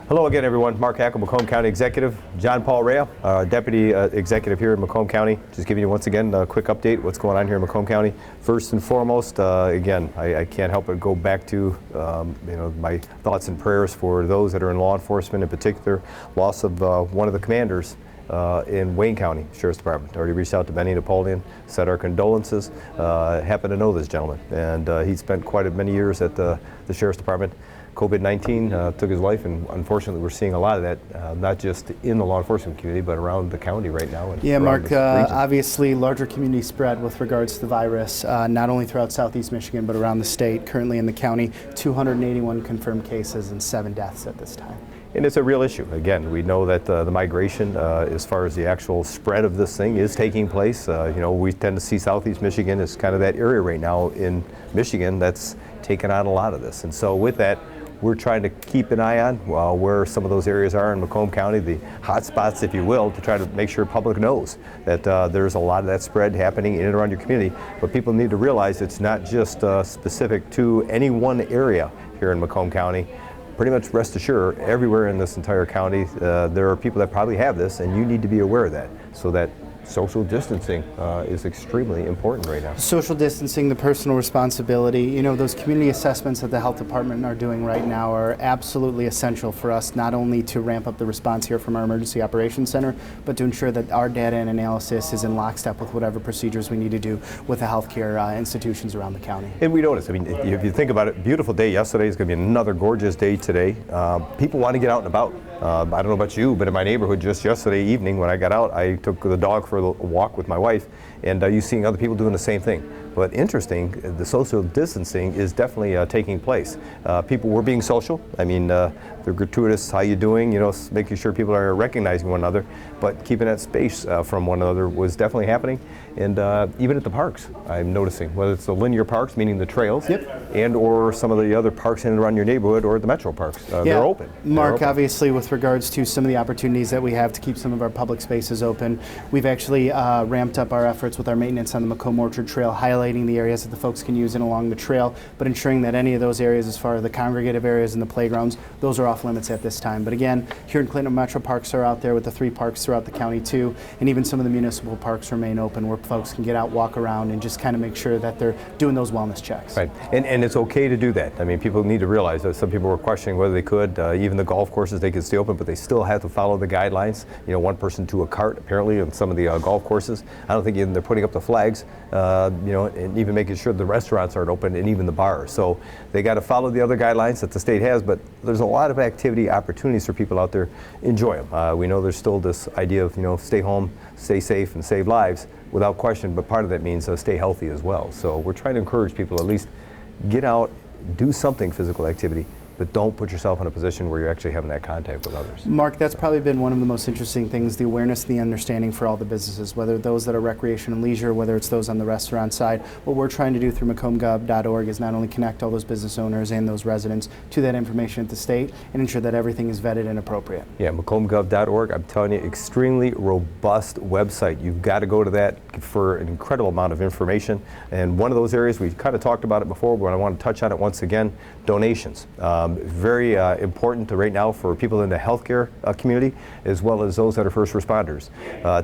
Hello again, everyone. Mark Hackle, Macomb County Executive. John Paul Rea, Deputy Executive here in Macomb County. Just giving you once again a quick update what's going on here in Macomb County. First and foremost, again, I can't help but go back to my thoughts and prayers for those that are in law enforcement, in particular, loss of one of the commanders in Wayne County Sheriff's Department. Already reached out to Benny Napoleon, said our condolences. Happen to know this gentleman, and he spent quite many years at the Sheriff's Department. COVID-19 took his life, and unfortunately we're seeing a lot of that, not just in the law enforcement community, but around the county right now. And yeah, Mark, obviously larger community spread with regards to the virus, not only throughout southeast Michigan, but around the state. Currently in the county, 281 confirmed cases and 7 deaths at this time. And it's a real issue. Again, we know that the migration, as far as the actual spread of this thing, is taking place. We tend to see southeast Michigan as kind of that area right now in Michigan that's taken on a lot of this. And so with that, we're trying to keep an eye on where some of those areas are in Macomb County, the hot spots, if you will, to try to make sure public knows that there's a lot of that spread happening in and around your community. But people need to realize it's not just specific to any one area here in Macomb County. Pretty much rest assured, everywhere in this entire county, there are people that probably have this, and you need to be aware of that, so that social distancing is extremely important right now. Social distancing, the personal responsibility, those community assessments that the health department are doing right now are absolutely essential for us, not only to ramp up the response here from our emergency operations center, but to ensure that our data and analysis is in lockstep with whatever procedures we need to do with the healthcare institutions around the county. And we notice, if you think about it, beautiful day yesterday, is going to be another gorgeous day today. People want to get out and about. I don't know about you, but in my neighborhood just yesterday evening when I got out, I took the dog for a walk with my wife, and you're seeing other people doing the same thing. But interesting, the social distancing is definitely taking place. People were being social. The gratuitous, how you doing, making sure people are recognizing one another, but keeping that space from one another was definitely happening. And even at the parks, I'm noticing, whether it's the linear parks, meaning the trails, and or some of the other parks in and around your neighborhood, or the metro parks, they're open. Mark, obviously with regards to some of the opportunities that we have to keep some of our public spaces open, we've actually ramped up our efforts with our maintenance on the Macomb Orchard Trail, highlighting the areas that the folks can use in along the trail, but ensuring that any of those areas, as far as the congregative areas and the playgrounds, those are off limits at this time. But again, here in Clinton, metro parks are out there with the 3 parks throughout the county too, and even some of the municipal parks remain open where folks can get out, walk around, and just kind of make sure that they're doing those wellness checks. Right, and it's okay to do that. People need to realize that some people were questioning whether they could. Even the golf courses, they could stay open, but they still have to follow the guidelines. One person to a cart, apparently, on some of the golf courses. I don't think even they're putting up the flags, and even making sure the restaurants aren't open, and even the bars. So they got to follow the other guidelines that the state has, but there's a lot of activity opportunities for people out there. Enjoy them. We know there's still this idea of, stay home, stay safe, and save lives, without question, but part of that means stay healthy as well. So we're trying to encourage people to at least get out, do something physical activity, but don't put yourself in a position where you're actually having that contact with others. Mark, that's probably been one of the most interesting things, the awareness and the understanding for all the businesses, whether those that are recreation and leisure, whether it's those on the restaurant side. What we're trying to do through macombgov.org is not only connect all those business owners and those residents to that information at the state and ensure that everything is vetted and appropriate. Yeah, macombgov.org, I'm telling you, extremely robust website. You've got to go to that for an incredible amount of information. And one of those areas, we kind of talked about it before, but I want to touch on it once again, donations. Very important right now for people in the healthcare community, as well as those that are first responders.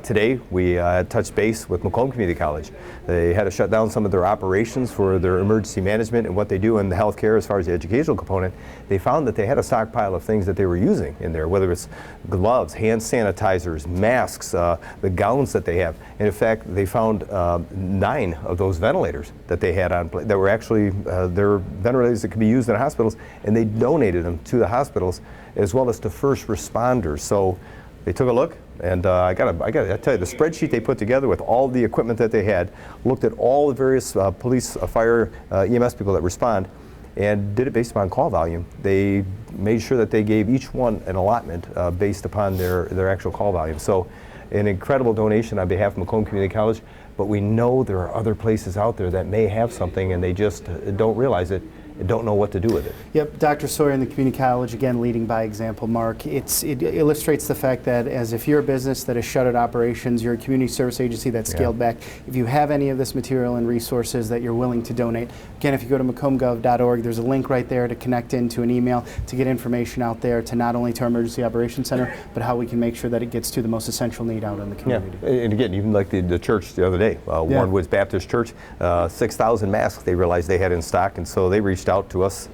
Today, we touched base with Macomb Community College. They had to shut down some of their operations for their emergency management and what they do in the healthcare as far as the educational component. They found that they had a stockpile of things that they were using in there, whether it's gloves, hand sanitizers, masks, the gowns that they have. And in fact, they found 9 of those ventilators that they had on that were actually their ventilators that could be used in hospitals, and they donated them to the hospitals as well as to first responders. So they took a look, and I gotta tell you, the spreadsheet they put together with all the equipment that they had, looked at all the various police, fire, EMS people that respond, and did it based upon call volume. They made sure that they gave each one an allotment based upon their actual call volume. So an incredible donation on behalf of Macomb Community College, but we know there are other places out there that may have something and they just don't realize it. and don't know what to do with it. Yep, Dr. Sawyer and the community college, again, leading by example, Mark. It illustrates the fact that as if you're a business that has shuttered operations, you're a community service agency that's scaled back, if you have any of this material and resources that you're willing to donate, again, if you go to macombgov.org, there's a link right there to connect into an email to get information out there to not only to our Emergency Operations Center, but how we can make sure that it gets to the most essential need out in the community. Yeah, and again, even like the church the other day, Warren Woods Baptist Church, 6,000 masks they realized they had in stock, and so they reached out to us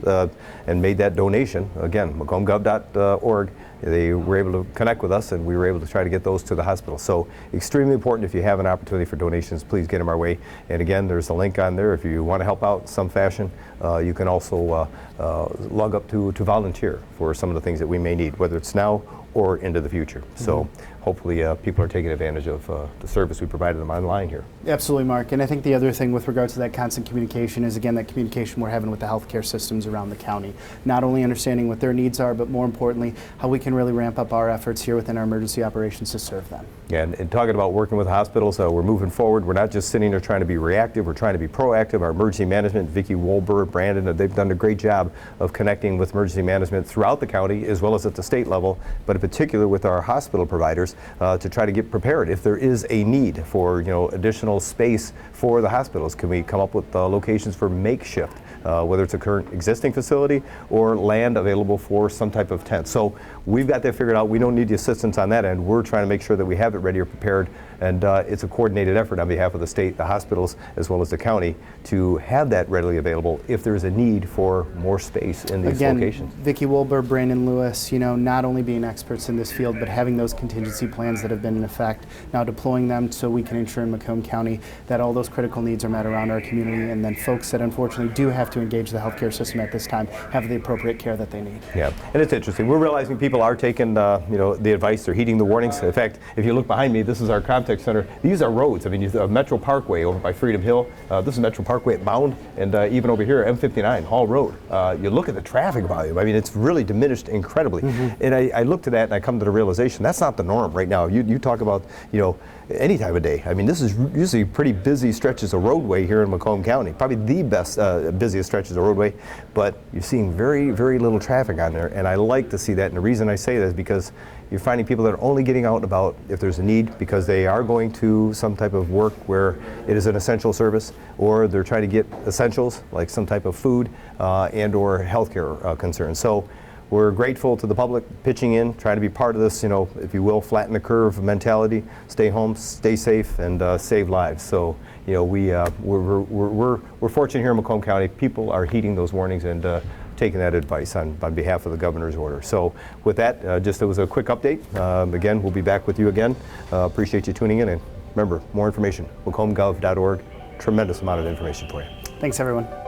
and made that donation. Again, macombgov.org. They were able to connect with us, and we were able to try to get those to the hospital. So extremely important. If you have an opportunity for donations, please get them our way. And again, there's a link on there. If you want to help out in some fashion, you can also log up to volunteer for some of the things that we may need, whether it's now or into the future. So hopefully people are taking advantage of the service we provided them online here. Absolutely, Mark. And I think the other thing with regards to that constant communication is, again, that communication we're having with the healthcare systems around the county. Not only understanding what their needs are, but more importantly, how we can really ramp up our efforts here within our emergency operations to serve them. Yeah, and talking about working with hospitals, we're moving forward. We're not just sitting there trying to be reactive, we're trying to be proactive. Our emergency management, Vicki Wolber, Brandon, they've done a great job of connecting with emergency management throughout the county as well as at the state level, but in particular with our hospital providers to try to get prepared. If there is a need for additional space for the hospitals, can we come up with locations for makeshift, whether it's a current existing facility or land available for some type of tent. So we've got that figured out. We don't need the assistance on that end. We're trying to make sure that we have it ready or prepared, and it's a coordinated effort on behalf of the state, the hospitals, as well as the county to have that readily available if there's a need for more space in these locations. Vicki Wolber, Brandon Lewis, not only being experts in this field, but having those contingency plans that have been in effect, now deploying them so we can ensure in Macomb County that all those critical needs are met around our community, and then folks that unfortunately do have to engage the healthcare system at this time have the appropriate care that they need. Yeah, and it's interesting. We're realizing people are taking the advice, they're heeding the warnings. In fact, if you look behind me, this is our Comtech Center. These are roads. I mean, Metro Parkway over by Freedom Hill. This is Metro Parkway at Mound, and even over here, M59, Hall Road. You look at the traffic volume. I mean, it's really diminished incredibly. And I look to that and I come to the realization that's not the norm right now. You talk about, any time of day. I mean, this is usually pretty busy stretches of roadway here in Macomb County. Probably the best, busiest stretches of roadway, but you're seeing very, very little traffic on there, and I like to see that. And the reason I say that is because you're finding people that are only getting out and about if there's a need, because they are going to some type of work where it is an essential service, or they're trying to get essentials like some type of food and or healthcare concerns. So we're grateful to the public pitching in, trying to be part of this, if you will, flatten the curve mentality, stay home, stay safe, and save lives. So, we're fortunate here in Macomb County. People are heeding those warnings and taking that advice on behalf of the governor's order. So with that, it was a quick update. Again, we'll be back with you again. Appreciate you tuning in, and remember, more information, macombgov.org. Tremendous amount of information for you. Thanks, everyone.